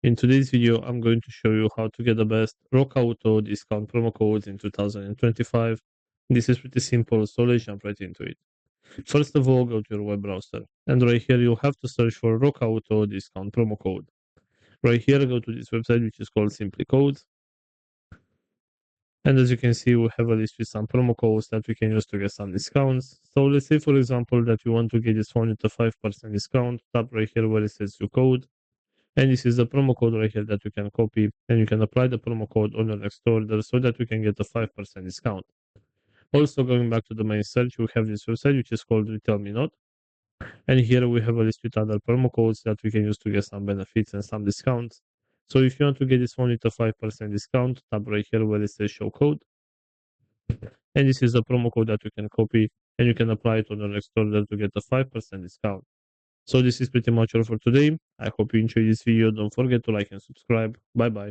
In today's video, I'm going to show you how to get the best Rockauto discount promo codes in 2025. This is pretty simple, so let's jump right into it. First of all, go to your web browser, and right here you'll have to search for Rockauto discount promo code. Right here, go to this website which is called Simply Codes. And as you can see, we have a list with some promo codes that we can use to get some discounts. So let's say, for example, that you want to get this phone with a 5% discount. Tap right here where it says your code. And this is the promo code right here that you can copy, and you can apply the promo code on your next order so that you can get a 5% discount. Also, going back to the main search, we have this website which is called Retail Me Not. And here we have a list with other promo codes that we can use to get some benefits and some discounts. So if you want to get this one with a 5% discount, tap right here where it says show code. And this is a promo code that you can copy and you can apply it on your next order to get a 5% discount. So this is pretty much all for today. I hope you enjoyed this video. Don't forget to like and subscribe. Bye bye.